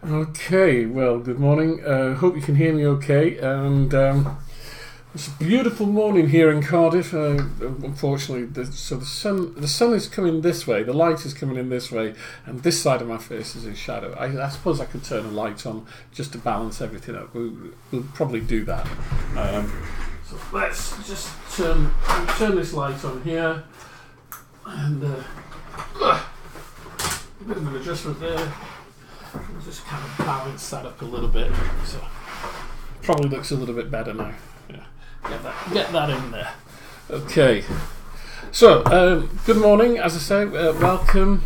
Okay, well, good morning. Hope you can hear me okay. And it's a beautiful morning here in Cardiff. Unfortunately, the sun is coming this way. The light is coming in this way, and this side of my face is in shadow. I suppose I could turn a light on just to balance everything up. We'll probably do that. So let's just turn this light on here, and a bit of an adjustment there. We'll just kind of balance that up a little bit. So probably looks a little bit better now. Yeah, get that in there. Okay. So good morning. As I say, welcome.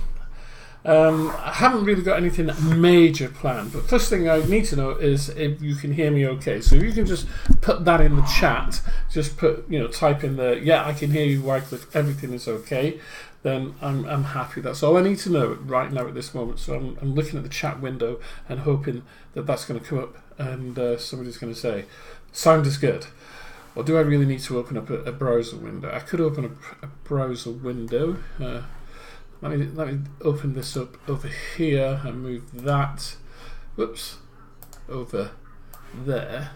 I haven't really got anything major planned, but first thing I need to know is if you can hear me okay. So if you can just put that in the chat, just type in there, yeah, I can hear you, Wycliffe, everything is okay, then I'm happy. That's all I need to know right now at this moment. So I'm looking at the chat window and hoping that that's going to come up and somebody's going to say, sound is good. Or do I really need to open up a browser window? I could open up a browser window. Let me open this up over here and move that, whoops, over there.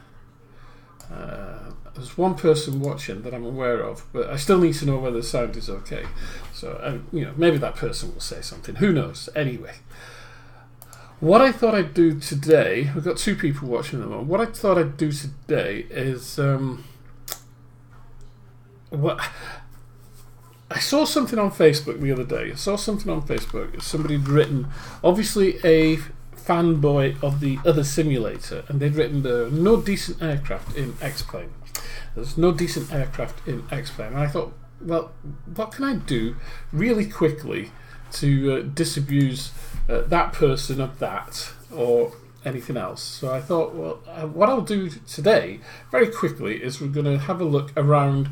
There's one person watching that I'm aware of, but I still need to know whether the sound is okay. So, maybe that person will say something. Who knows? Anyway, what I thought I'd do today, we've got two people watching at the moment. What I thought I'd do today is, I saw something on Facebook the other day. Somebody had written, obviously a fanboy of the other simulator, and they'd written no decent aircraft in Xplane. There's no decent aircraft in Xplane. And I thought, well, what can I do really quickly to disabuse that person of that or anything else? So I thought, well, what I'll do today, very quickly, is we're going to have a look around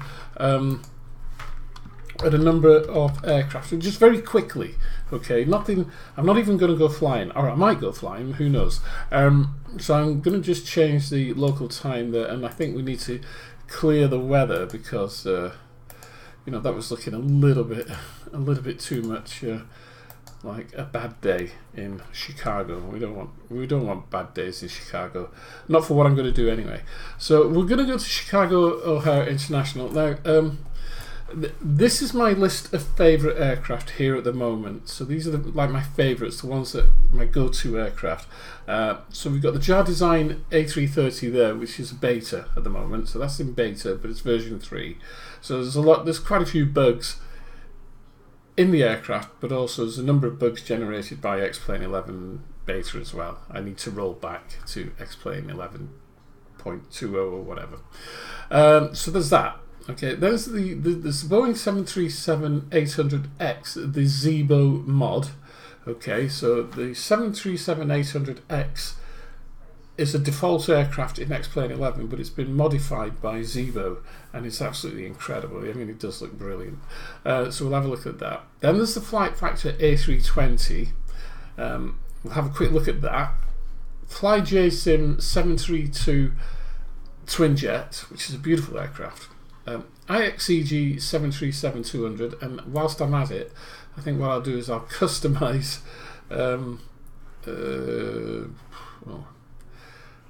at a number of aircraft, and just very quickly, okay, nothing, I'm not even going to go flying, or I might go flying, who knows. So I'm going to just change the local time there, and I think we need to clear the weather because that was looking a little bit too much like a bad day in Chicago. We don't want bad days in Chicago, not for what I'm going to do anyway. So we're going to go to Chicago O'Hare International now. This is my list of favourite aircraft here at the moment. So these are my favourites, the ones that my go-to aircraft. So we've got the JAR Design A330 there, which is beta at the moment. So that's in beta, but it's version 3. So there's quite a few bugs in the aircraft, but also there's a number of bugs generated by Xplane 11 beta as well. I need to roll back to Xplane 11.20 or whatever. So there's that. Okay, there's the Boeing 737-800X, the Zibo mod. Okay, so the 737-800X is a default aircraft in Xplane 11, but it's been modified by Zibo, and it's absolutely incredible. I mean, it does look brilliant. So we'll have a look at that. Then there's the Flight Factor A320. We'll have a quick look at that. FlyJSim 732 Twinjet, which is a beautiful aircraft. IXEG 737-200, and whilst I'm at it, I think what I'll do is I'll customize. What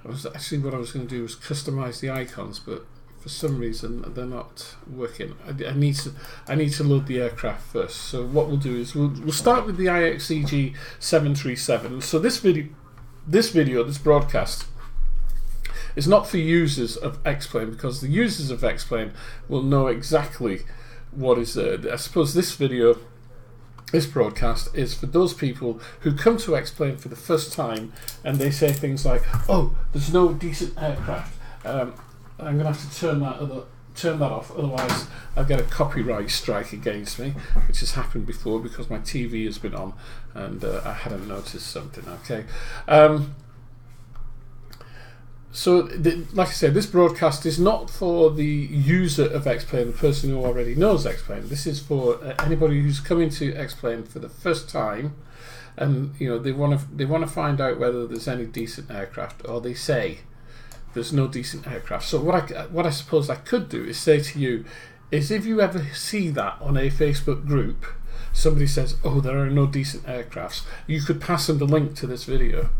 I was going to do was customize the icons, but for some reason they're not working. I need to load the aircraft first. So what we'll do is we'll start with the IXEG 737. So this broadcast is not for users of Xplane, because the users of Xplane will know exactly what is there. I suppose this broadcast is for those people who come to Xplane for the first time and they say things like, "Oh, there's no decent aircraft." I'm going to have to turn that off, otherwise I'll get a copyright strike against me, which has happened before because my TV has been on and I hadn't noticed something. Okay. So, like I said, this broadcast is not for the user of Xplane, the person who already knows Xplane. This is for anybody who's coming to Xplane for the first time, and they want to find out whether there's any decent aircraft, or they say there's no decent aircraft. So what I suppose I could do is say to you, is if you ever see that on a Facebook group, somebody says, "Oh, there are no decent aircrafts," you could pass them the link to this video.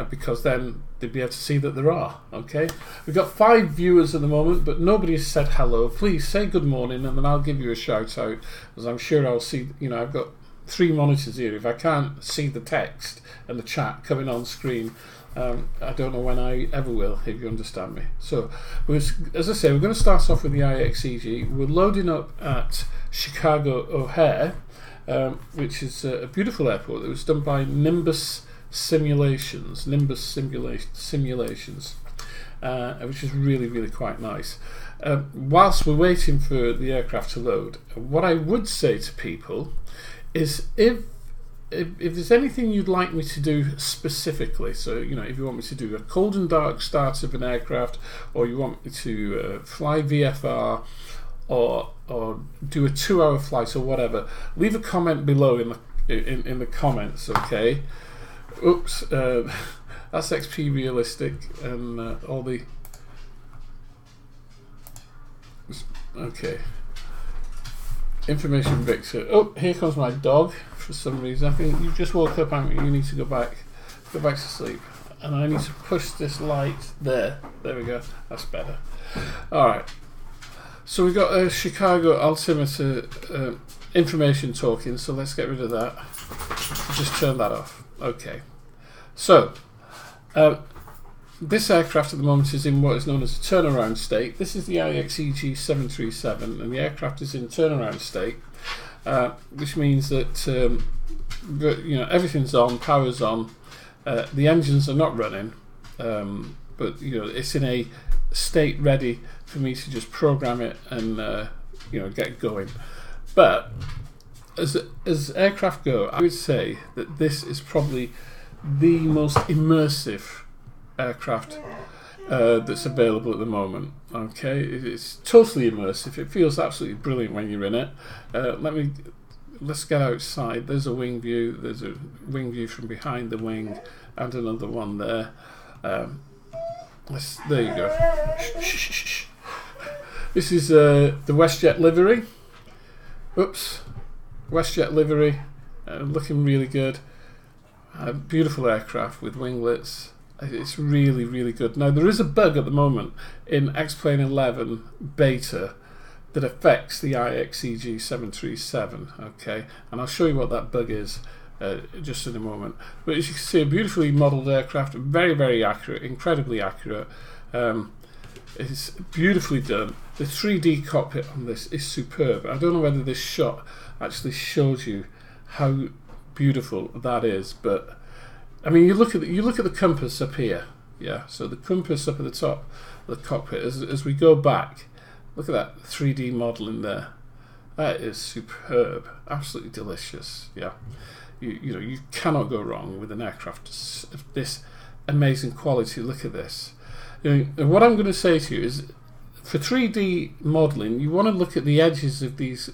because then they'd be able to see that there are. Okay, we've got 5 viewers at the moment, but nobody has said hello. Please say good morning, and then I'll give you a shout out, as I'm sure I'll see. You know, I've got 3 monitors here. If I can't see the text and the chat coming on screen, I don't know when I ever will, if you understand me. So, as I say, we're going to start off with the IXEG. We're loading up at Chicago O'Hare, which is a beautiful airport that was done by Nimbus Simulations, which is really, really quite nice. Whilst we're waiting for the aircraft to load, what I would say to people is if there's anything you'd like me to do specifically, so you know, if you want me to do a cold and dark start of an aircraft, or you want me to fly VFR, or do a 2-hour flight or whatever, leave a comment below in the comments. Okay. Oops, that's XP Realistic and all the. Okay. Information Victor. Oh, here comes my dog for some reason. I think you just woke up and you need to go back to sleep. And I need to push this light there. There we go. That's better. Alright. So we've got a Chicago altimeter information talking, so let's get rid of that. Just turn that off. Okay. So, this aircraft at the moment is in what is known as a turnaround state. This is the IXEG 737, and the aircraft is in turnaround state, which means that you know, everything's on, power's on, the engines are not running, but you know, it's in a state ready for me to just program it and you know, get going. But as aircraft go, I would say that this is probably the most immersive aircraft that's available at the moment. Okay, it's totally immersive. It feels absolutely brilliant when you're in it. Let's get outside. There's a wing view. There's a wing view from behind the wing, and another one there. There you go. Shh. This is the WestJet livery. Oops, WestJet livery, looking really good. Beautiful aircraft with winglets. It's really, really good. Now, there is a bug at the moment in Xplane 11 beta that affects the IXEG 737, okay? And I'll show you what that bug is just in a moment. But as you can see, a beautifully modelled aircraft, very, very accurate, incredibly accurate. It's beautifully done. The 3D cockpit on this is superb. I don't know whether this shot actually shows you how beautiful that is, but I mean, you look at the compass up here, yeah. So the compass up at the top of the cockpit. As we go back, look at that 3D model in there. That is superb, absolutely delicious. Yeah, you know, you cannot go wrong with an aircraft of this amazing quality. Look at this. You know, what I'm going to say to you is, for 3D modeling, you want to look at the edges of these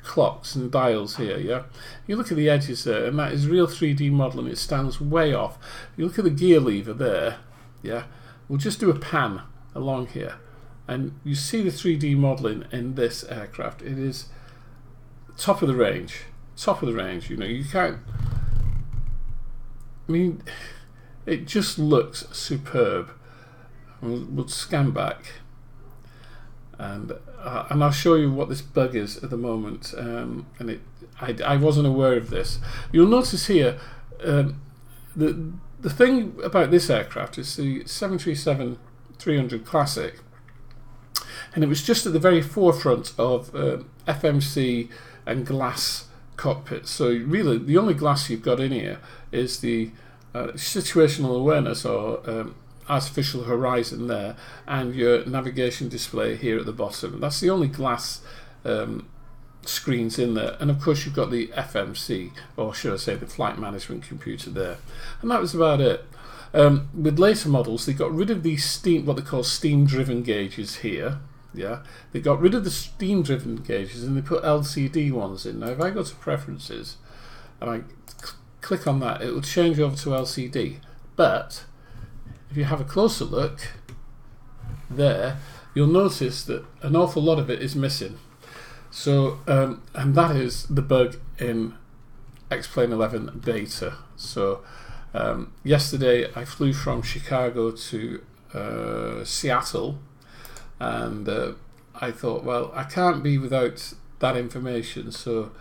clocks and dials here, yeah? You look at the edges there, and that is real 3D modeling. It stands way off. You look at the gear lever there, yeah? We'll just do a pan along here, and you see the 3D modeling in this aircraft. It is top of the range. Top of the range, you know, you can't... I mean, it just looks superb. We'll scan back. And I'll show you what this bug is at the moment, and I wasn't aware of this. You'll notice here the thing about this aircraft is the 737-300 Classic, and it was just at the very forefront of FMC and glass cockpits. So really, the only glass you've got in here is the situational awareness, or artificial horizon there, and your navigation display here at the bottom. That's the only glass screens in there, and of course you've got the FMC, or should I say the flight management computer there, and that was about it. With later models, they got rid of these steam, what they call steam driven gauges here. Yeah, they got rid of the steam driven gauges and they put LCD ones in. Now if I go to preferences and I click on that, it will change over to LCD, but if you have a closer look there, you'll notice that an awful lot of it is missing. So, and that is the bug in Xplane 11 beta. So, Yesterday I flew from Chicago to Seattle, and I thought, well, I can't be without that information, so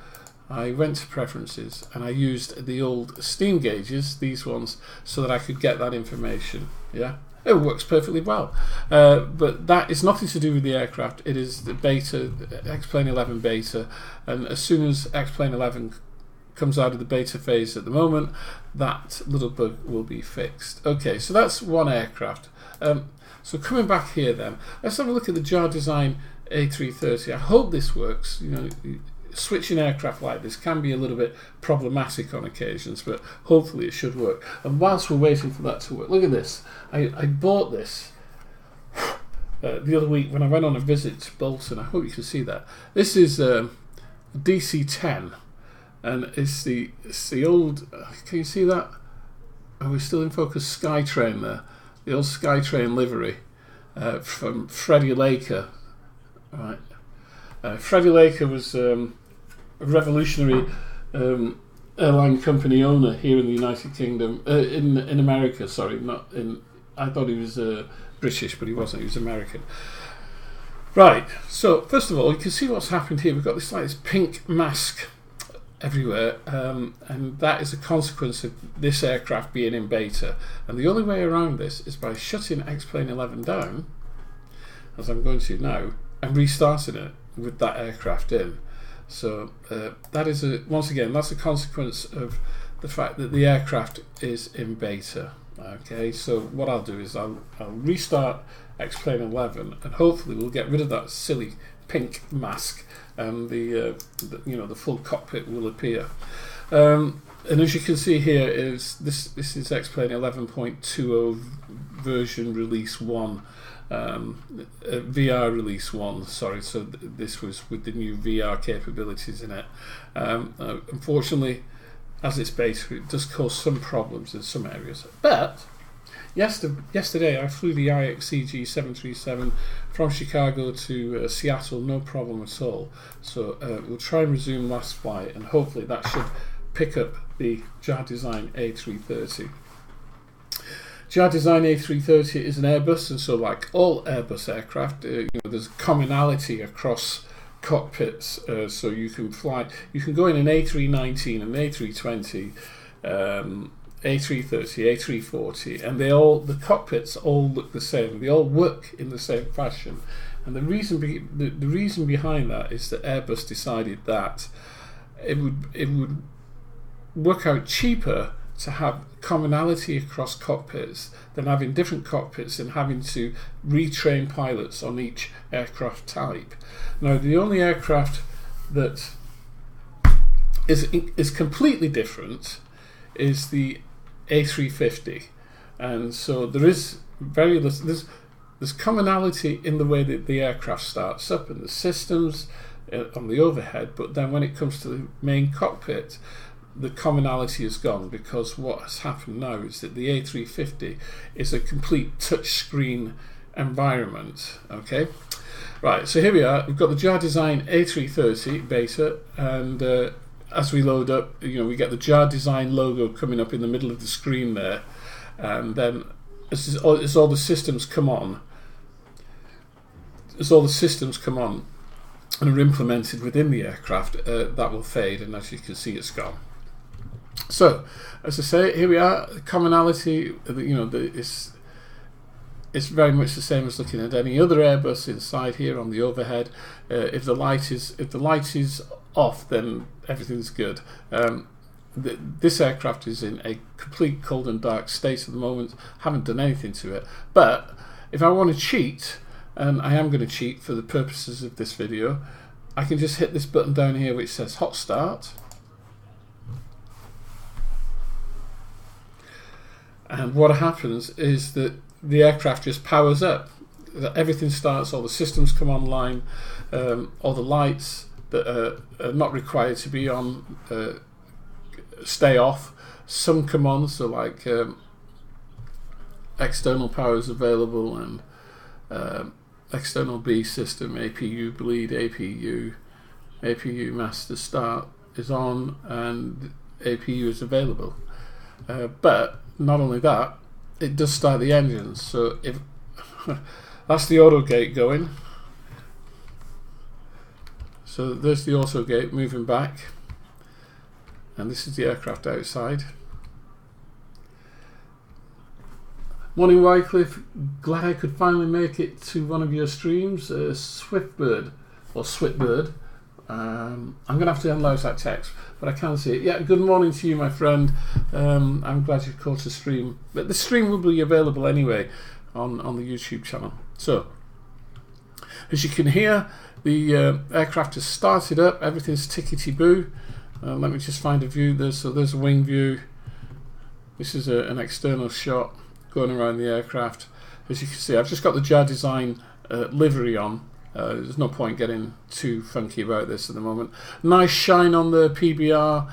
I went to preferences and I used the old steam gauges, these ones, so that I could get that information. Yeah, it works perfectly well, but that is nothing to do with the aircraft. It is the beta, Xplane 11 beta, and as soon as Xplane 11 comes out of the beta phase at the moment, that little bug will be fixed. Okay, so that's one aircraft. So coming back here then, let's have a look at the JAR Design A330. I hope this works. You know, switching aircraft like this can be a little bit problematic on occasions, but hopefully it should work. And whilst we're waiting for that to work, look at this. I bought this the other week when I went on a visit to Bolton. I hope you can see that. This is DC-10. And it's the old, can you see that? Are we still in focus? Skytrain there. The old Skytrain livery from Freddie Laker. Right. Freddie Laker was a revolutionary airline company owner here in the United Kingdom, in America, sorry, not in, I thought he was British, but he wasn't, he was American. Right, so first of all, you can see what's happened here. We've got this like this pink mask everywhere, and that is a consequence of this aircraft being in beta, and the only way around this is by shutting Xplane 11 down, as I'm going to now, and restarting it with that aircraft in. So that is once again, that's a consequence of the fact that the aircraft is in beta. Okay, so what I'll do is I'll restart Xplane 11, and hopefully we'll get rid of that silly pink mask, and the full cockpit will appear. And as you can see here, is this is Xplane 11.20 version release 1, VR release 1. Sorry, so this was with the new VR capabilities in it. Unfortunately, as it's beta, it does cause some problems in some areas. But yesterday I flew the IXCG 737 from Chicago to Seattle, no problem at all. So we'll try and resume last flight, and hopefully that should pick up the JAR Design A330. JAR Design A330 is an Airbus, and so like all Airbus aircraft, there's commonality across cockpits, so you can fly. You can go in an A319, an A320, A330, A340, and the cockpits all look the same. They all work in the same fashion, and the reason behind that is that Airbus decided that it would work out cheaper to have commonality across cockpits than having different cockpits and having to retrain pilots on each aircraft type. Now, the only aircraft that is completely different is the A350, and so there is very little, there's commonality in the way that the aircraft starts up and the systems on the overhead, but then when it comes to the main cockpit, the commonality is gone, because what has happened now is that the A350 is a complete touchscreen environment. Okay, right, so here we are. We've got the JAR Design A330 beta, and as we load up, we get the JAR Design logo coming up in the middle of the screen there, and then as all the systems come on, and are implemented within the aircraft, that will fade, and as you can see, it's gone. So, as I say, here we are. The commonality, it's very much the same as looking at any other Airbus inside here on the overhead. If the light is off, then everything's good. This aircraft is in a complete cold and dark state at the moment. Haven't done anything to it. But if I want to cheat, and I am going to cheat for the purposes of this video, I can just hit this button down here which says hot start. And what happens is that the aircraft just powers up. Everything starts, all the systems come online, all the lights that are not required to be on stay off. Some come on, so like external power is available, and external B system, APU bleed, APU master start is on, and APU is available. But not only that, it does start the engines. So if that's the auto gate going. So there's the auto gate moving back, and this is the aircraft outside. Morning Wycliffe, glad I could finally make it to one of your streams. Swiftbird, or Switbird. I'm going to have to enlarge that text, but I can see it. Yeah, good morning to you, my friend. I'm glad you caught the stream. But the stream will be available anyway on the YouTube channel. So, as you can hear, the aircraft has started up. Everything's tickety-boo. Let me just find a view. There's a wing view. This is an external shot going around the aircraft. As you can see, I've just got the JAR Design livery on. There's no point getting too funky about this at the moment. Nice shine on the PBR,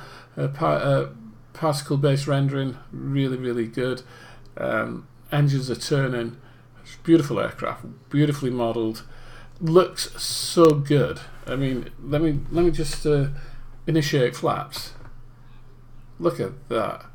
particle-based rendering, really, really good. Engines are turning. It's a beautiful aircraft, beautifully modelled. Looks so good. I mean, let me just initiate flaps. Look at that.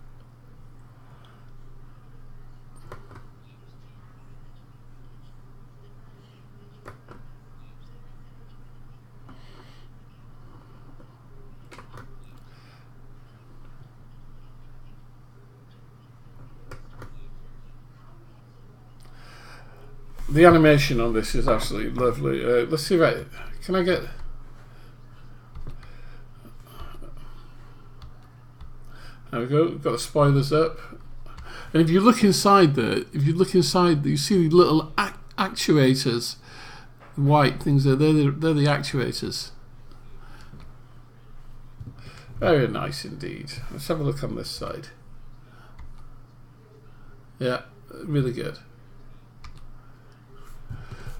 The animation on this is absolutely lovely. Let's see if can I get... There we go, we've got the spoilers up. And if you look inside there, you see the little actuators, white things there, they're the actuators. Very nice indeed. Let's have a look on this side. Yeah, really good.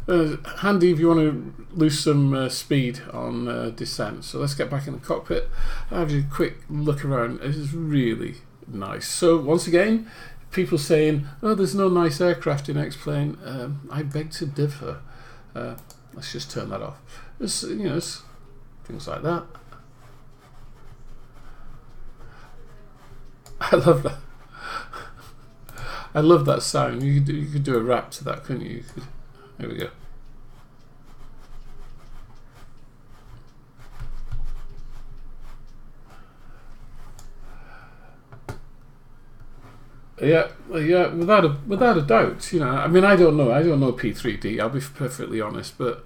Handy if you want to lose some speed on descent. So let's get back in the cockpit. I'll have a quick look around. It is really nice. So once again, people saying, "Oh, there's no nice aircraft in Xplane." I beg to differ. Let's just turn that off. It's, it's things like that. I love that. I love that sound. You could do a rap to that, couldn't you? There we go. Yeah, without a doubt. I mean, I don't know P3D. I'll be perfectly honest, but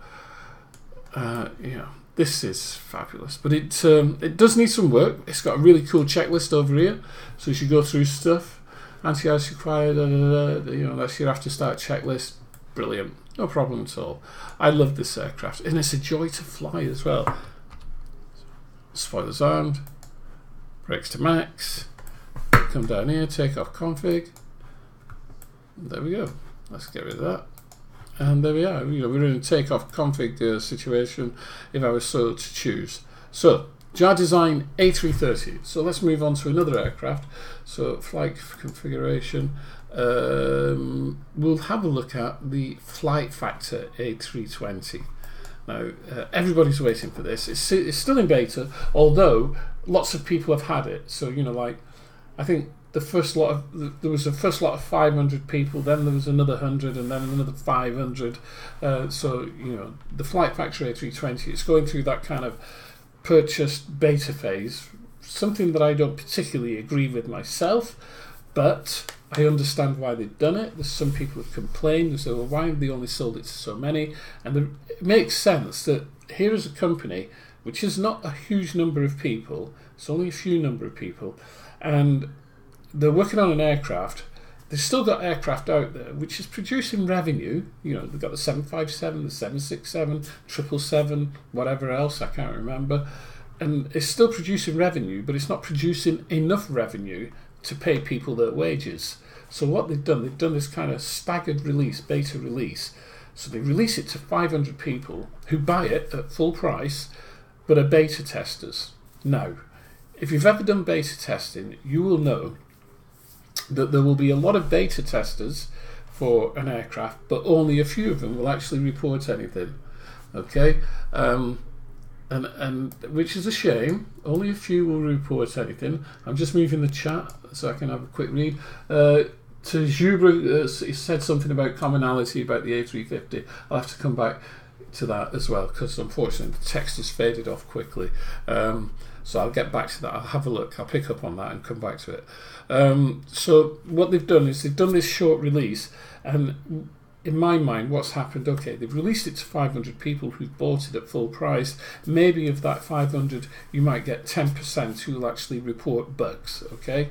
this is fabulous. But it does need some work. It's got a really cool checklist over here. So as you go through stuff, anti-ice required, that's your after start checklist. Brilliant. No problem at all. I love this aircraft, and it's a joy to fly as well. Spoilers armed, brakes to max. Come down here, take off config. There we go. Let's get rid of that. And there we are. We're in a takeoff config situation if I was so to choose. So, JAR Design A330. So let's move on to another aircraft. So flight configuration. We'll have a look at the Flight Factor A320. Now, everybody's waiting for this. It's still in beta, although lots of people have had it. So, I think there was a first lot of 500 people, then there was another 100, and then another 500. So, the Flight Factor A320, it's going through that kind of purchased beta phase, something that I don't particularly agree with myself, but I understand why they've done it. There's some people who've complained and said, well, why have they only sold it to so many? And it makes sense that here is a company which is not a huge number of people, it's only a few number of people, and they're working on an aircraft. They've still got aircraft out there which is producing revenue. They've got the 757, the 767, 777, whatever else, I can't remember. And it's still producing revenue, but it's not producing enough revenue to pay people their wages. So what they've done this kind of staggered release, beta release. So they release it to 500 people who buy it at full price, but are beta testers. Now, if you've ever done beta testing, you will know that there will be a lot of beta testers for an aircraft, but only a few of them will actually report anything. Okay, and which is a shame. Only a few will report anything. I'm just moving the chat so I can have a quick read. To Jubra, he said something about commonality about the A350. I'll have to come back to that as well, because unfortunately the text has faded off quickly. So I'll get back to that. I'll have a look. I'll pick up on that and come back to it. So what they've done is they've done this short release, and in my mind, what's happened, okay, they've released it to 500 people who've bought it at full price. Maybe of that 500, you might get 10% who will actually report bugs, okay?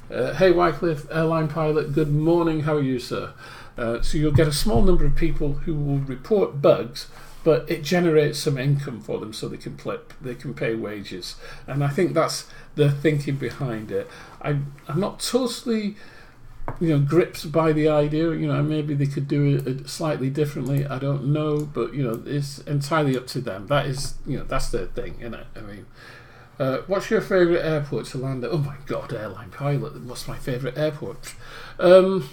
Hey Wycliffe, airline pilot, good morning, how are you, sir? So you'll get a small number of people who will report bugs, but it generates some income for them so they can pay wages. And I think that's the thinking behind it. I'm not totally gripped by the idea. Maybe they could do it slightly differently. I don't know, but it's entirely up to them. That is, that's their thing, isn't it? I mean, what's your favourite airport to land at? Oh my God, airline pilot. What's my favourite airport? Do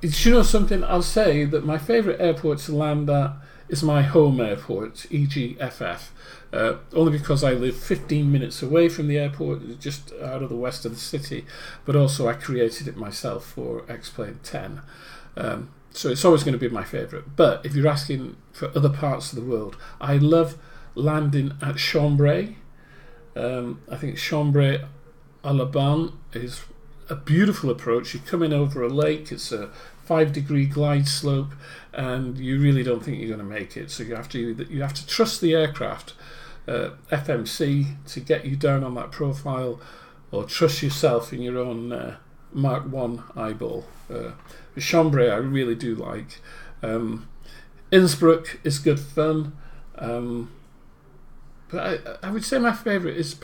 you know something? I'll say that my favourite airport to land at is my home airport, e.g. FF. Only because I live 15 minutes away from the airport, just out of the west of the city, but also I created it myself for Xplane 10. So it's always going to be my favourite. But if you're asking for other parts of the world, I love landing at Chambray. I think Chambray à la Banne is a beautiful approach. You're coming over a lake, it's a 5-degree glide slope, and you really don't think you're going to make it. So you have to trust the aircraft, FMC, to get you down on that profile, or trust yourself in your own Mark 1 eyeball. Chambray I really do like. Innsbruck is good fun, but I would say my favourite is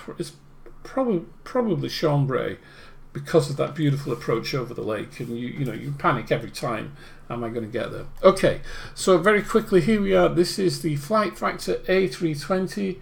probably Chambray, because of that beautiful approach over the lake, and you panic every time. Am I going to get there? Okay, so very quickly, here we are. This is the Flight Factor A320.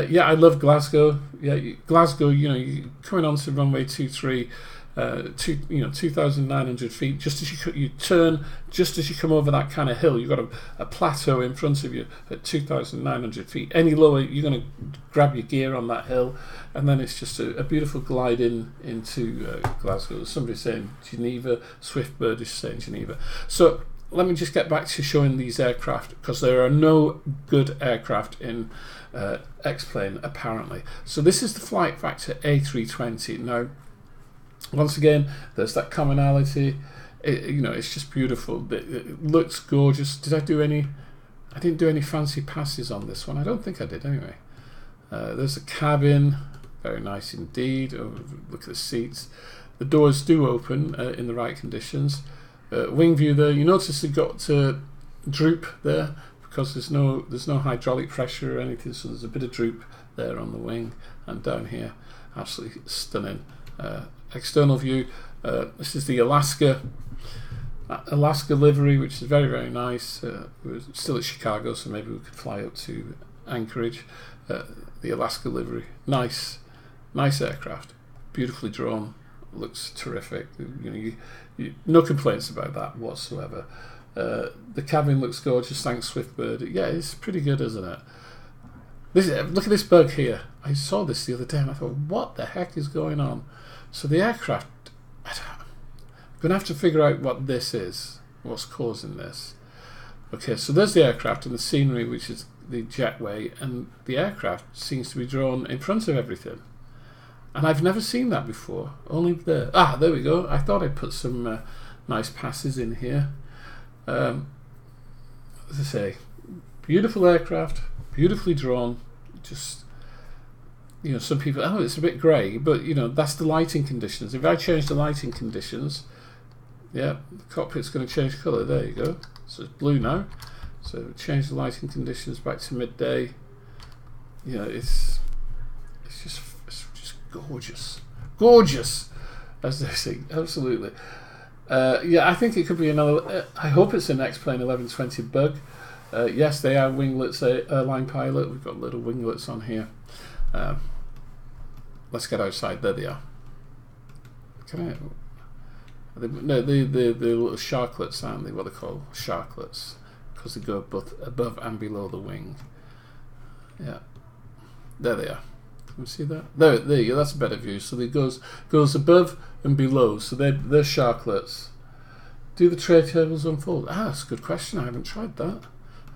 Yeah, I love Glasgow. Yeah, Glasgow. You coming onto runway 23, 2,900 feet. Just as you turn, just as you come over that kind of hill, you've got a plateau in front of you at 2,900 feet. Any lower, you're going to grab your gear on that hill, and then it's just a beautiful glide into Glasgow. Somebody's saying Geneva, Swiftbird is saying Geneva. So let me just get back to showing these aircraft, because there are no good aircraft in Xplane apparently. So this is the Flight Factor A320. Now, once again, there's that commonality. It's just beautiful. It looks gorgeous. I didn't do any fancy passes on this one. I don't think I did anyway. There's a cabin, very nice indeed. Oh, look at the seats. The doors do open in the right conditions. Wing view there. You notice it got to droop there because there's no hydraulic pressure or anything, so there's a bit of droop there on the wing and down here. Absolutely stunning. External view. This is the Alaska livery, which is very, very nice. We're still at Chicago, so maybe we could fly up to Anchorage. The Alaska livery, nice aircraft, beautifully drawn, looks terrific. No complaints about that whatsoever. The cabin looks gorgeous, thanks Swiftbird. Yeah, it's pretty good, isn't it? Look at this bug here. I saw this the other day and I thought, what the heck is going on? So the aircraft, I'm going to have to figure out what this is, what's causing this. Okay, so there's the aircraft and the scenery, which is the jetway, and the aircraft seems to be drawn in front of everything. And I've never seen that before, only there. Ah, there we go. I thought I'd put some nice passes in here. As I say, beautiful aircraft, beautifully drawn, just... some people, oh, it's a bit grey, but that's the lighting conditions. If I change the lighting conditions, yeah, the cockpit's going to change colour. There you go. So it's blue now. So change the lighting conditions back to midday. It's just gorgeous, as they say. Absolutely. Yeah, I think it could be another. I hope it's an Xplane 1120 bug. Yes, they are winglets. Airline pilot. We've got little winglets on here. Let's get outside. There they are. Can I? No, the little sharklets, aren't they? What they call sharklets, because they go above and below the wing. Yeah, There they are. Can you see that? There you go. That's a better view. So it goes above and below. So they're sharklets. Do the tray tables unfold? Ah, that's a good question. I haven't tried that.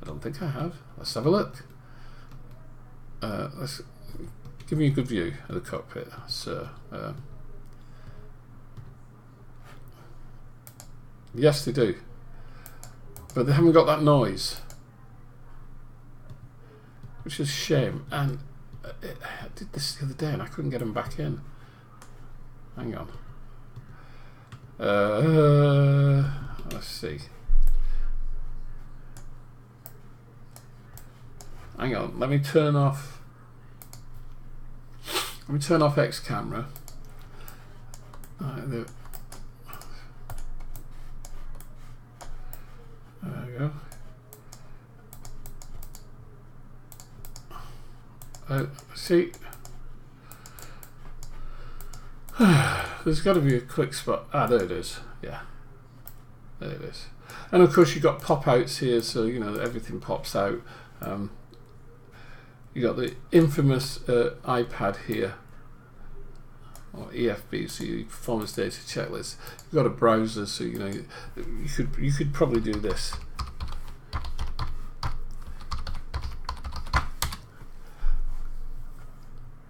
I don't think I have. Let's have a look. Let's give me a good view of the cockpit. So yes, they do, but they haven't got that noise, which is a shame. And I did this the other day and I couldn't get them back in. Hang on. Let's see. Hang on. Let me turn off. X camera. There we go. See, there's got to be a quick spot. Ah, there it is. Yeah, there it is. And of course, you've got pop-outs here, so you know everything pops out. You got the infamous iPad here, or EFB, so your performance data checklist. You've got a browser, so you know you could probably do this.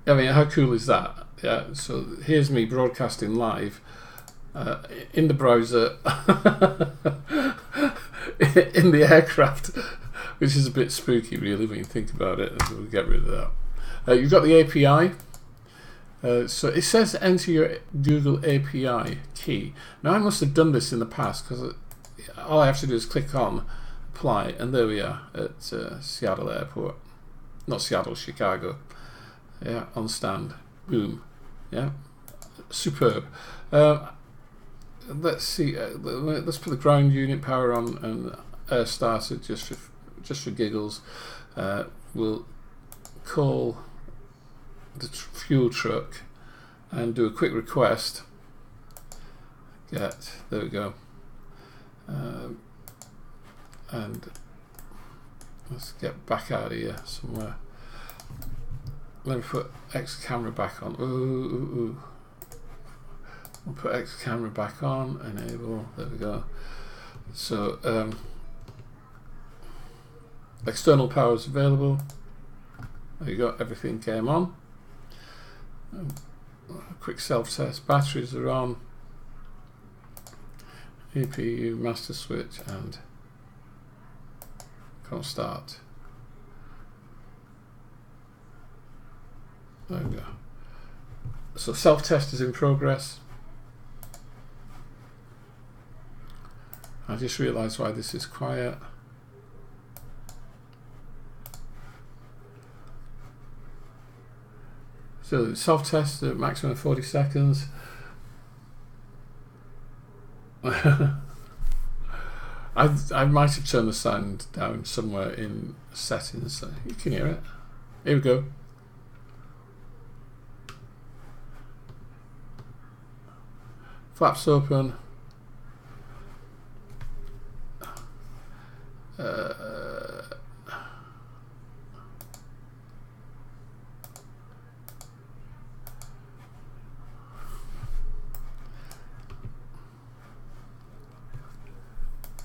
I mean, how cool is that? Yeah. So here's me broadcasting live in the browser in the aircraft, which is a bit spooky, really, when you think about it. We'll get rid of that. You've got the API. So it says enter your Google API key. Now I must have done this in the past because all I have to do is click on apply, and there we are at Seattle Airport. Not Seattle, Chicago. Yeah, on stand. Boom. Yeah, superb. Let's see. Let's put the ground unit power on and air starter just for giggles. We'll call the fuel truck and do a quick request. There we go. And let's get back out of here somewhere. Let me put X camera back on. We'll put X camera back on. Enable. There we go. So external power is available. There you go. Everything came on. Quick self-test. Batteries are on. EPU master switch and can't start. There we go. So self-test is in progress. I just realised why this is quiet. So self-test at maximum 40 seconds. I might have turned the sound down somewhere in settings, so you can hear it. Here we go. Flaps open.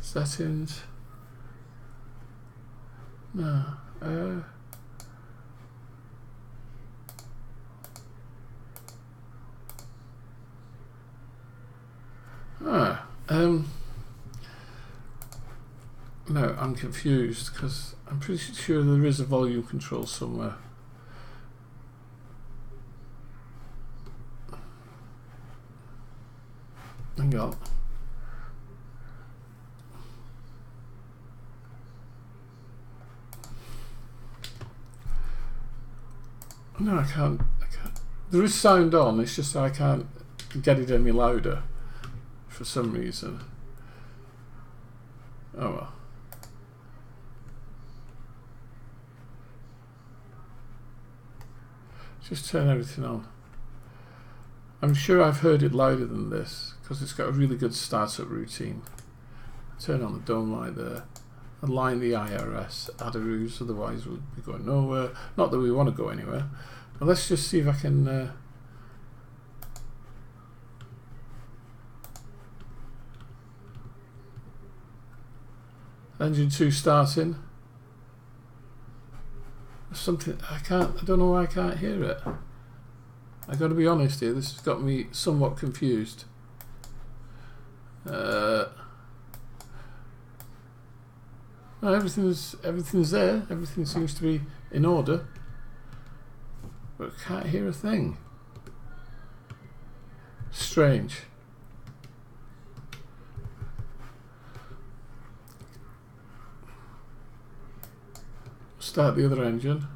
Settings. No. No, I'm confused because I'm pretty sure there is a volume control somewhere. Hang on. No, I can't. There is sound on, it's just I can't get it any louder for some reason. Oh well. Just turn everything on. I'm sure I've heard it louder than this because it's got a really good startup routine. Turn on the dome light there. align the IRS Adaroos, otherwise we'll be going nowhere. Not that we want to go anywhere. But let's just see if I can engine 2 starting. Something I don't know why I can't hear it. I got to be honest here, this has got me somewhat confused. Everything's there, everything seems to be in order, but I can't hear a thing. Strange. Start the other engine.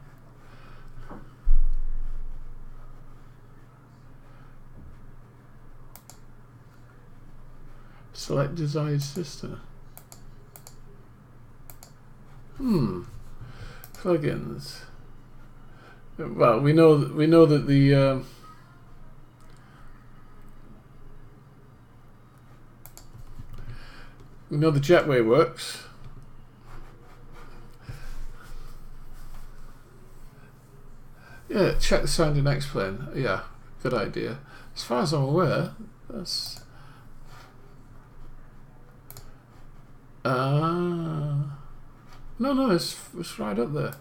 Select desired system. Plugins. Well, we know that the we know the jetway works. Yeah, check the sound in Xplane. Yeah, good idea. As far as I'm aware, that's no, it's right up there.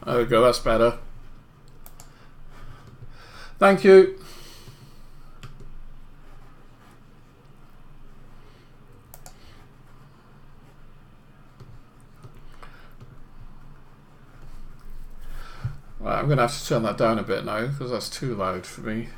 There we go, that's better. Thank you. Right, I'm going to have to turn that down a bit now because that's too loud for me.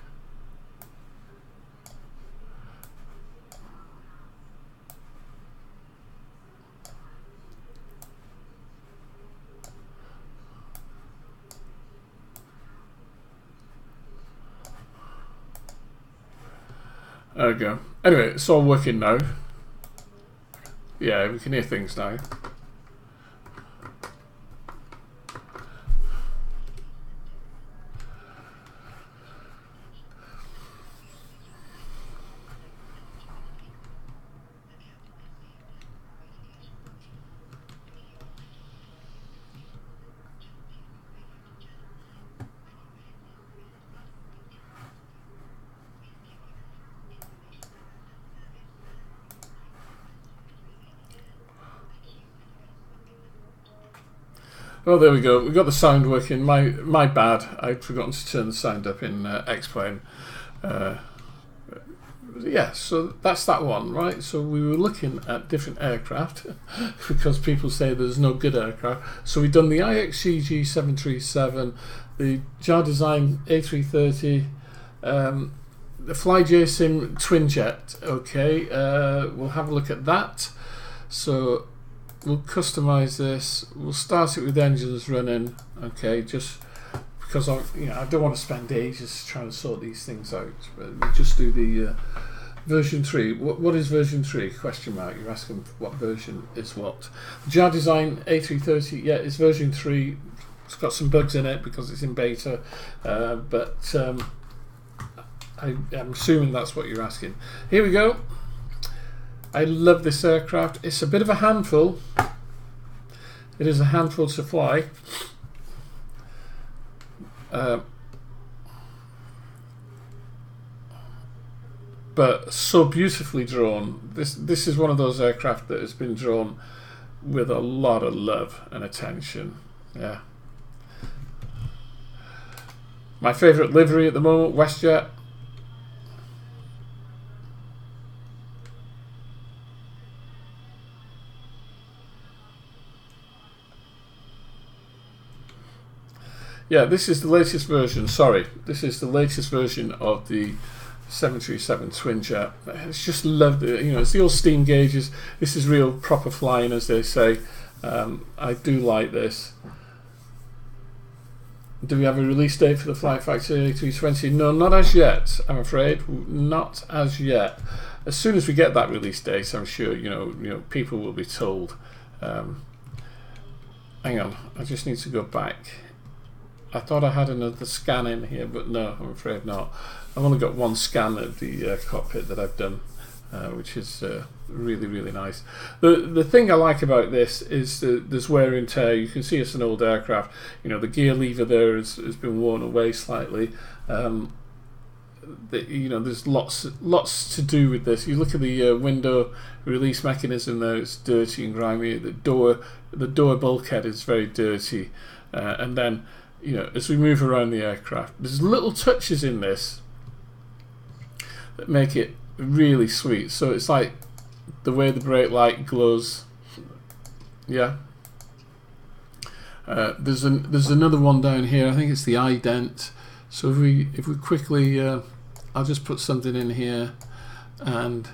There we go. Anyway, it's all working now. Yeah, we can hear things now. Oh, there we go. We got the sound working. My bad. I'd forgotten to turn the sound up in Xplane. Yeah, so that's that one, right? So we were looking at different aircraft because people say there's no good aircraft. So we've done the IXCG 737, the JAR Design A330, the FlyJSim twin jet. Okay, we'll have a look at that. So we'll customize this. We'll start it with engines running. Okay, just because I don't want to spend ages trying to sort these things out. But we'll just do the version 3. What is version 3? Question mark. You're asking what version is what. JAR Design A330. Yeah, it's version 3. It's got some bugs in it because it's in beta, but I'm assuming that's what you're asking. Here we go. I love this aircraft. It's a bit of a handful. It is a handful to fly. But so beautifully drawn. This is one of those aircraft that has been drawn with a lot of love and attention. Yeah. My favourite livery at the moment, WestJet. Yeah, this is the latest version. Sorry, this is the latest version of the 737 twin jet. It's just loved it. It's the old steam gauges. This is real proper flying, as they say. I do like this. Do we have a release date for the Flight Factory A320? No, not as yet. I'm afraid, not as yet. As soon as we get that release date, I'm sure people will be told. Hang on, I just need to go back I thought I had another scan in here, but no, I'm afraid not. I've only got one scan of the cockpit that I've done, which is really, really nice. The thing I like about this is there's wear and tear. You can see it's an old aircraft. You know, the gear lever there has been worn away slightly. You know, there's lots to do with this. You look at the window release mechanism there; it's dirty and grimy. The door bulkhead is very dirty, and then, you know, as we move around the aircraft, there's little touches in this that make it really sweet. So it's like the way the brake light glows. Yeah. There's another one down here. I think it's the ident. So if we quickly, I'll just put something in here and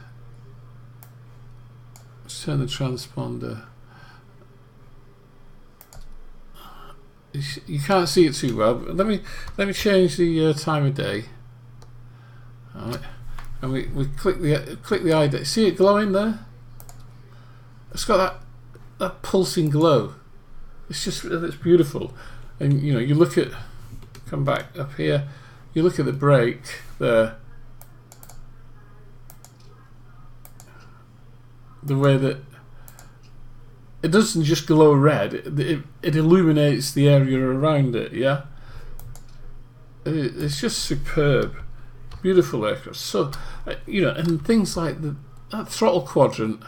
turn the transponder. You can't see it too well. But let me change the time of day. All right, and we click the ident. See it glowing there? It's got that pulsing glow. It's beautiful. And you know, you look at, come back up here, you look at the brake there, the way that it doesn't just glow red, it illuminates the area around it. Yeah, it's just superb, beautiful aircraft. So you know, and things like that throttle quadrant,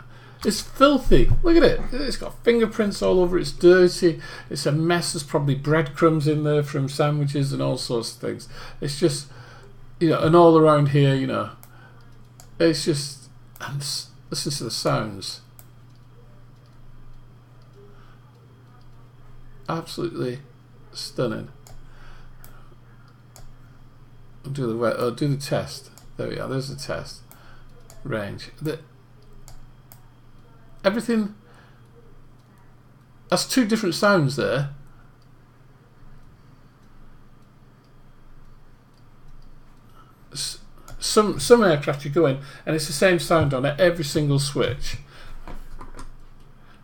it's filthy. Look at it. It's got fingerprints all over. It's dirty. It's a mess. There's probably breadcrumbs in there from sandwiches and all sorts of things. It's just, you know, and all around here, you know, it's just, and listen to the sounds. Absolutely stunning. I'll do the test. There we are. There's the test range. Everything, that's two different sounds there. Some aircraft you go in and it's the same sound on every single switch.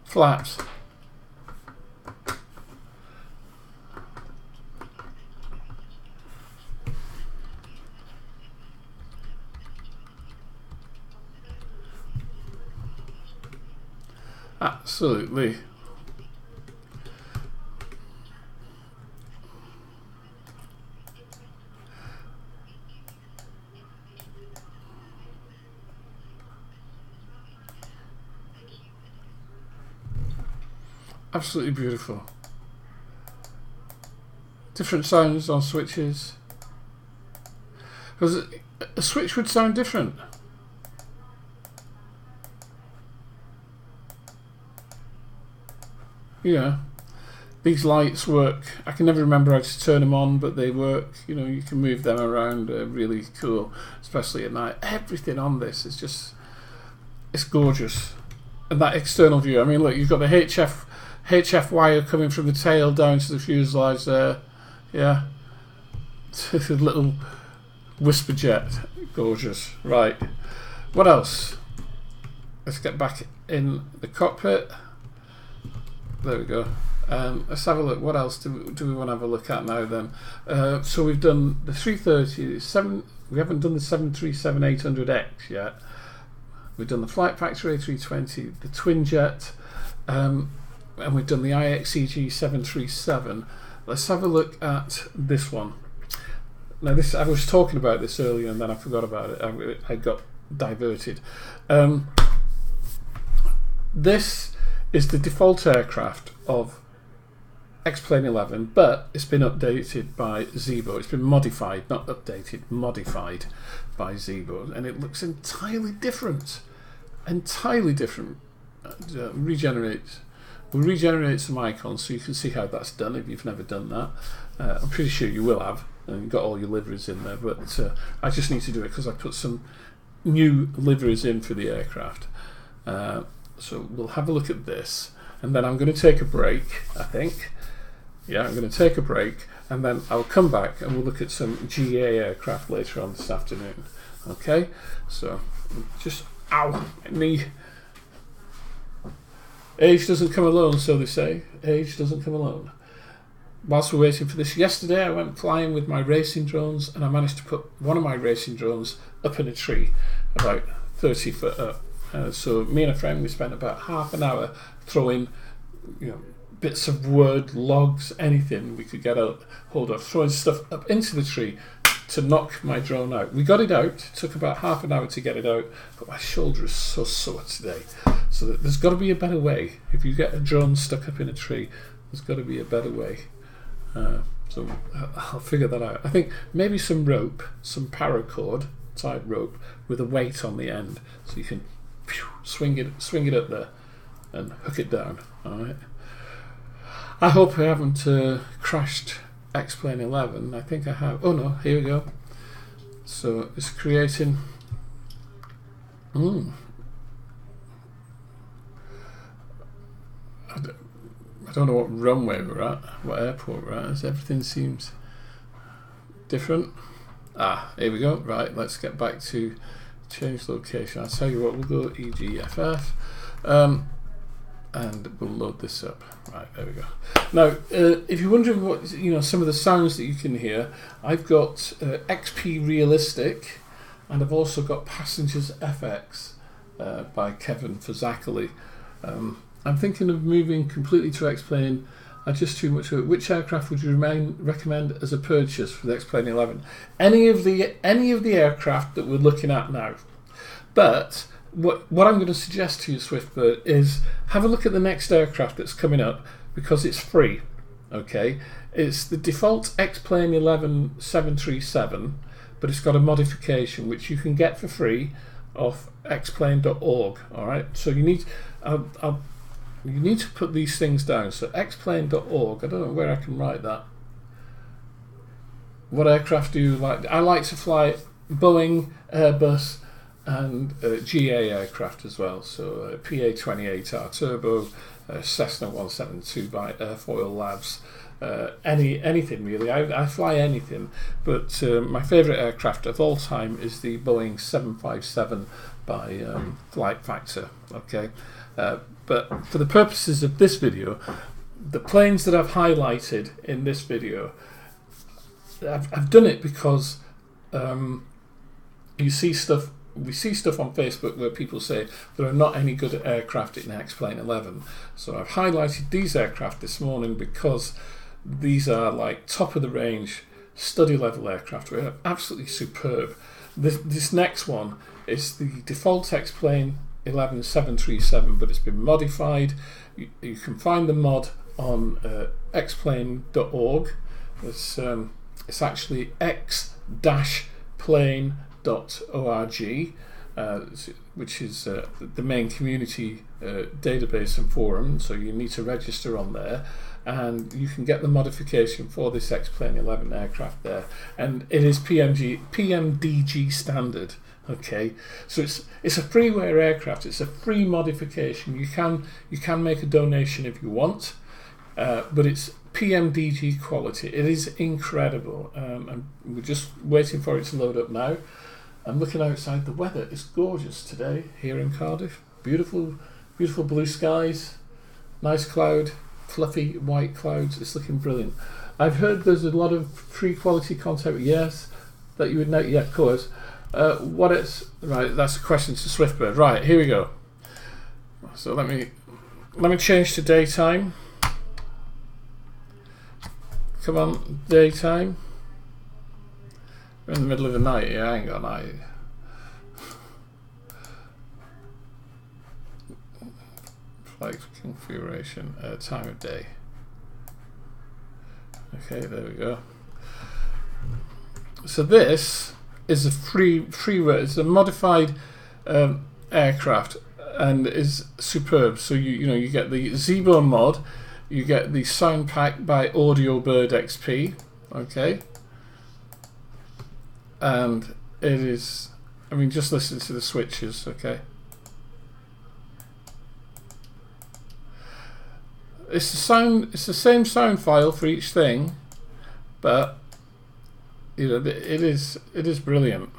Flaps. Absolutely. Absolutely beautiful. Different sounds on switches. Because a switch would sound different. Yeah, these lights work. I can never remember how to turn them on, but they work. You know, you can move them around. Really cool, especially at night. Everything on this is just, it's gorgeous. And that external view. I mean, look, you've got the HF wire coming from the tail down to the fuselage there. Yeah, a little whisper jet. Gorgeous. Right. What else? Let's get back in the cockpit. There we go. Let's have a look. What else do we want to have a look at now then? So we've done the 330, we haven't done the 737-800X yet. We've done the Flight Factor A320, the twin jet, and we've done the IXEG 737. Let's have a look at this one. Now this, I was talking about this earlier and then I forgot about it. I got diverted. This is the default aircraft of Xplane 11, but it's been updated by Zibo. It's been modified, not updated, modified by Zibo, and it looks entirely different. Entirely different. We'll regenerate some icons so you can see how that's done if you've never done that. I'm pretty sure you will have, and you've got all your liveries in there, but I just need to do it because I put some new liveries in for the aircraft. So we'll have a look at this, and then I'm going to take a break, I think. Yeah, I'm going to take a break, and then I'll come back and we'll look at some GA aircraft later on this afternoon. Okay, so just, ow, my knee. Age doesn't come alone, so they say. Age doesn't come alone. whilst we're waiting for this, yesterday I went flying with my racing drones, and I managed to put one of my racing drones up in a tree about 30 foot up. So me and a friend, we spent about half an hour throwing, bits of wood, logs, anything we could get a hold of, throwing stuff up into the tree to knock my drone out. We got it out. It took about half an hour to get it out, but my shoulder is so sore today. So there's got to be a better way. If you get a drone stuck up in a tree, there's got to be a better way. So I'll figure that out. I think maybe some rope, some paracord type rope with a weight on the end, so you can swing it up there and hook it down. All right. I hope I haven't crashed Xplane 11. I think I have. Oh no, here we go. So it's creating. I don't know what runway we're at, what airport we're at, as everything seems different. Here we go. Right, let's get back to change location. I'll tell you what, we'll go EGFF. And we'll load this up. Right, there we go. Now, if you're wondering what some of the sounds that you can hear, I've got XP Realistic, and I've also got Passengers FX by Kevin Fazakali. I'm thinking of moving completely to Xplane. Just too much. Which aircraft would you recommend as a purchase for the Xplane 11? Any of the aircraft that we're looking at now, but. What I'm going to suggest to you, Swiftbird, is have a look at the next aircraft that's coming up, because it's free. Okay, it's the default Xplane 11 737, but it's got a modification which you can get for free off xplane.org. All right, so you need to put these things down. So xplane.org. I don't know where I can write that. What aircraft do you like? I like to fly Boeing, Airbus, and GA aircraft as well, so PA-28R Turbo, Cessna 172 by Airfoil Labs, anything really. I fly anything, but my favourite aircraft of all time is the Boeing 757 by Flight Factor. Okay, but for the purposes of this video, the planes that I've highlighted in this video, I've done it because we see stuff on Facebook where people say there are not any good aircraft in Xplane 11. So I've highlighted these aircraft this morning because these are like top of the range, study level aircraft. They're absolutely superb. This next one is the default Xplane 11 737, but it's been modified. You can find the mod on xplane.org. It's actually x-plane.org, which is the main community database and forum, so you need to register on there, and you can get the modification for this Xplane 11 aircraft there, and it is PMDG standard. Okay, so it's a freeware aircraft. It's a free modification. You can make a donation if you want, but it's PMDG quality. It is incredible, and we're just waiting for it to load up now. I'm looking outside. The weather is gorgeous today here in Cardiff. Beautiful, beautiful blue skies. Nice cloud, fluffy white clouds. It's looking brilliant. I've heard there's a lot of free quality content. Yes, that you would know. Yeah, of course. What it's right? That's a question to Swiftbird. Right, here we go. So let me change to daytime. Come on, daytime. We're in the middle of the night. Yeah, I ain't got a night. Flight configuration, time of day. Okay, there we go. So this is a freeware. It's a modified aircraft and is superb. So you get the Zebo mod, you get the sound pack by Audiobird XP. Okay. And it is, I mean, just listen to the switches, okay? It's the same sound file for each thing, but it is brilliant.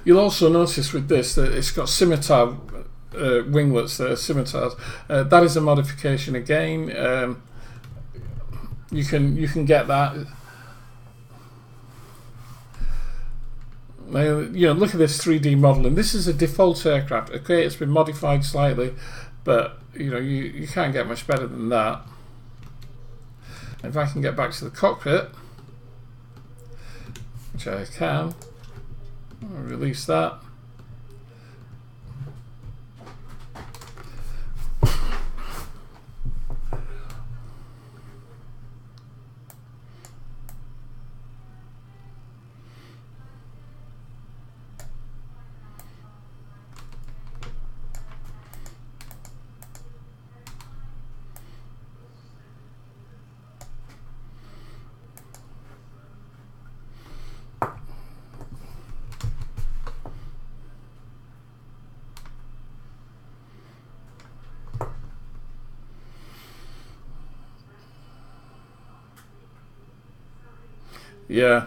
You'll also notice with this that it's got scimitar winglets that are scimitars. That is a modification again. You can get that. Now, look at this 3D modeling. This is a default aircraft. Okay, it's been modified slightly, but you can't get much better than that. If I can get back to the cockpit, which I can, I'll release that. Yeah.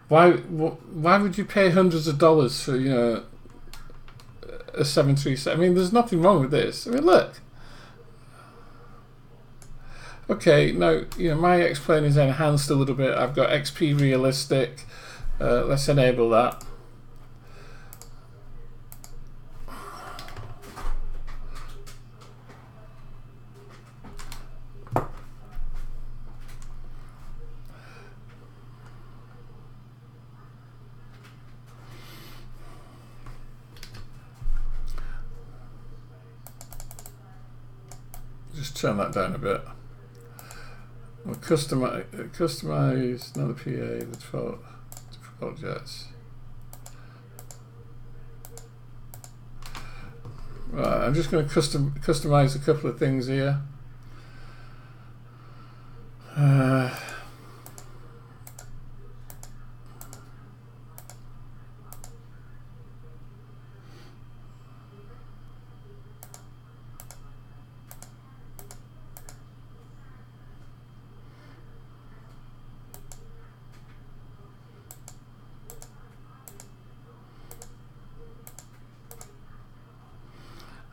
Why would you pay hundreds of dollars for a 737? I mean, there's nothing wrong with this. I mean, look. Okay, now my Xplane is enhanced a little bit. I've got XP Realistic. Let's enable that. Just turn that down a bit. We'll customize another PA, the default jets. Right, I'm just going to customize a couple of things here.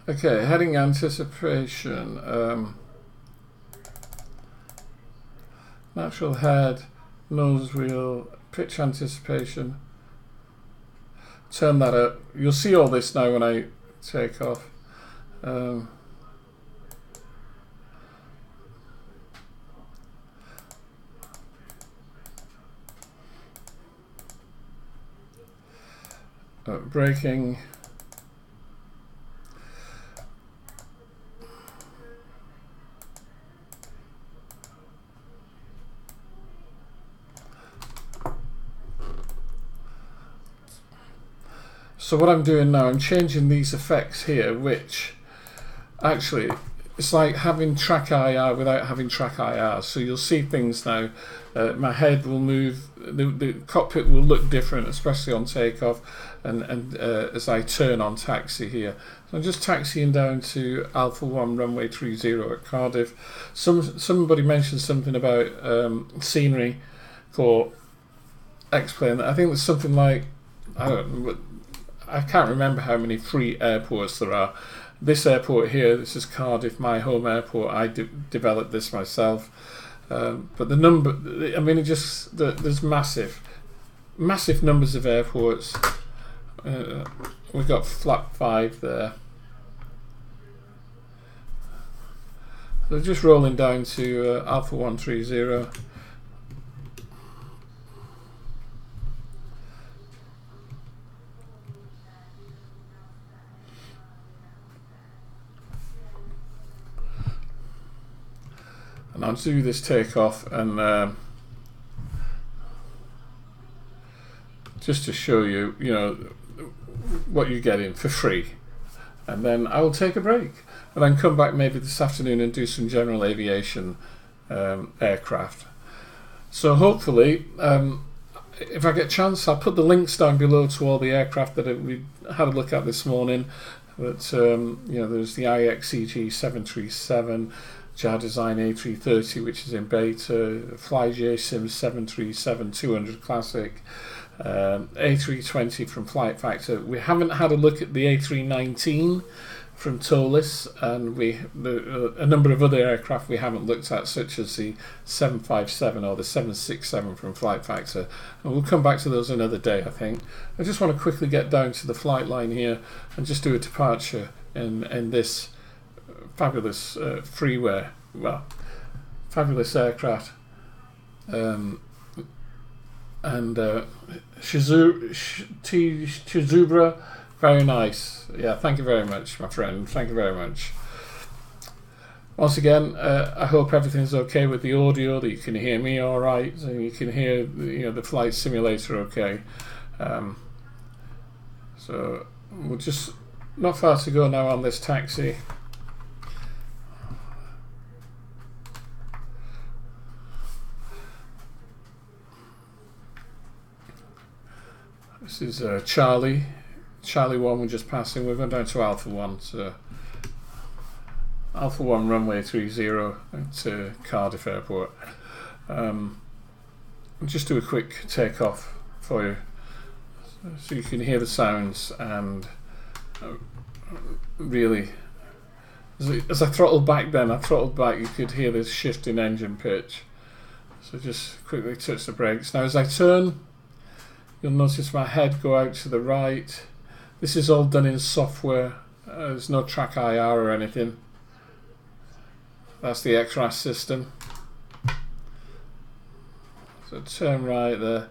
Okay, heading anticipation, natural head, nose wheel, pitch anticipation. Turn that up. You'll see all this now when I take off. Braking. So what I'm doing now, I'm changing these effects here, which actually it's like having track IR without having track IR. So you'll see things now. My head will move, the cockpit will look different, especially on takeoff, and as I turn on taxi here. So I'm just taxiing down to Alpha 1 runway 30 at Cardiff. Somebody mentioned something about scenery for Xplane. I think there's something like, I don't know, I can't remember how many free airports there are. This airport here, this is Cardiff, my home airport. I developed this myself. But the number, I mean, there's massive numbers of airports. We've got Flap 5 there. So just rolling down to Alpha 130. And I'll do this takeoff and just to show you, what you're getting for free. And then I will take a break and then come back maybe this afternoon and do some general aviation aircraft. So hopefully, if I get a chance, I'll put the links down below to all the aircraft that we had a look at this morning. But there's the IXEG 737. JAR Design A330, which is in beta, FlyJ Sim 737-200 Classic, A320 from Flight Factor. We haven't had a look at the A319 from Tolis, and a number of other aircraft we haven't looked at, such as the 757 or the 767 from Flight Factor, and we'll come back to those another day, I think. I just want to quickly get down to the flight line here and just do a departure in this fabulous freeware, well, fabulous aircraft, and Shizubra, very nice. Yeah, thank you very much, my friend. Thank you very much. Once again, I hope everything's okay with the audio, that you can hear me all right, and you can hear the flight simulator okay. So we're just not far to go now on this taxi. This is Charlie 1, we're just passing. We're going down to Alpha 1, so Alpha 1 runway 30 to Cardiff Airport. I'll just do a quick takeoff for you so you can hear the sounds, and really, as I throttled back, you could hear this shift in engine pitch. So just quickly touch the brakes. Now as I turn, you'll notice my head go out to the right. This is all done in software. There's no track IR or anything. That's the XRAS system. So turn right there.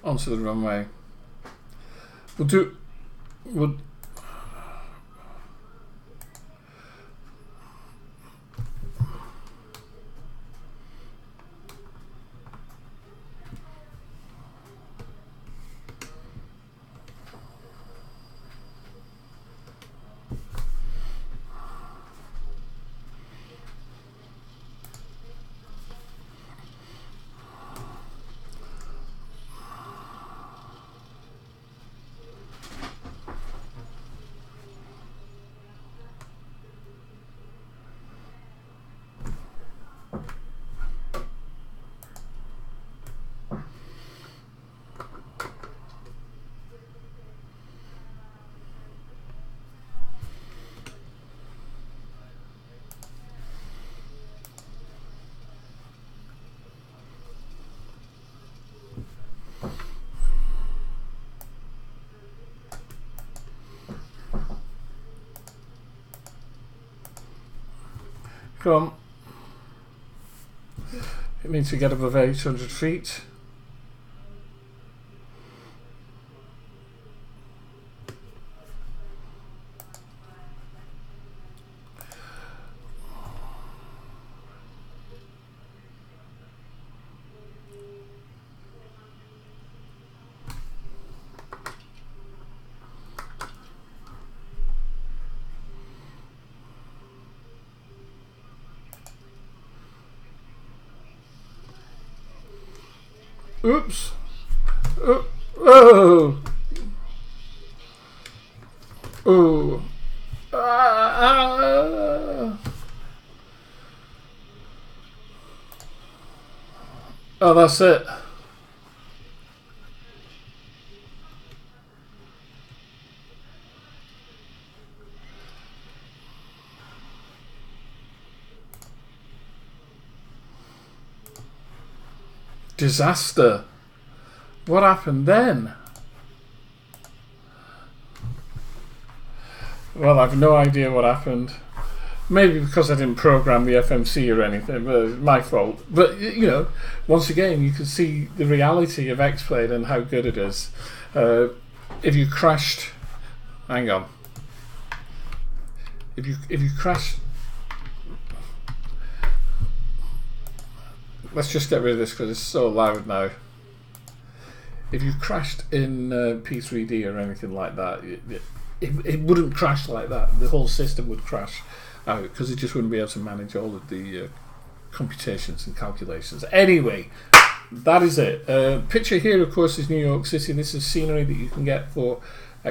Onto the runway. Come on. It means to get above 800 feet. Oops. Oh. Oh. Oh. Oh, that's it. Disaster. What happened then? Well, I've no idea what happened. Maybe because I didn't program the FMC or anything, but it's my fault. But, you know, once again, you can see the reality of Xplane and how good it is. If you crashed... Hang on. If you crash... Let's just get rid of this because it's so loud now. If you crashed in P3D or anything like that, it wouldn't crash like that. The whole system would crash out because it just wouldn't be able to manage all of the computations and calculations. Anyway, that is it. Picture here, of course, is New York City. This is scenery that you can get for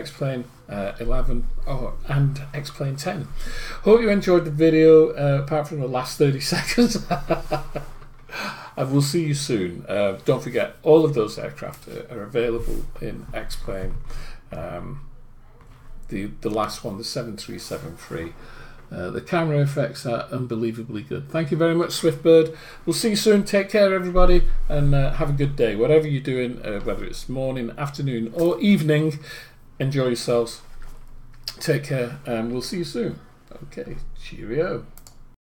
Xplane 11 and Xplane 10. Hope you enjoyed the video, apart from the last 30 seconds. And we'll see you soon. Don't forget, all of those aircraft are available in Xplane. The last one, the 737 free. The camera effects are unbelievably good. Thank you very much, Swiftbird. We'll see you soon. Take care, everybody, and have a good day. Whatever you're doing, whether it's morning, afternoon, or evening, enjoy yourselves. Take care, and we'll see you soon. Okay, cheerio.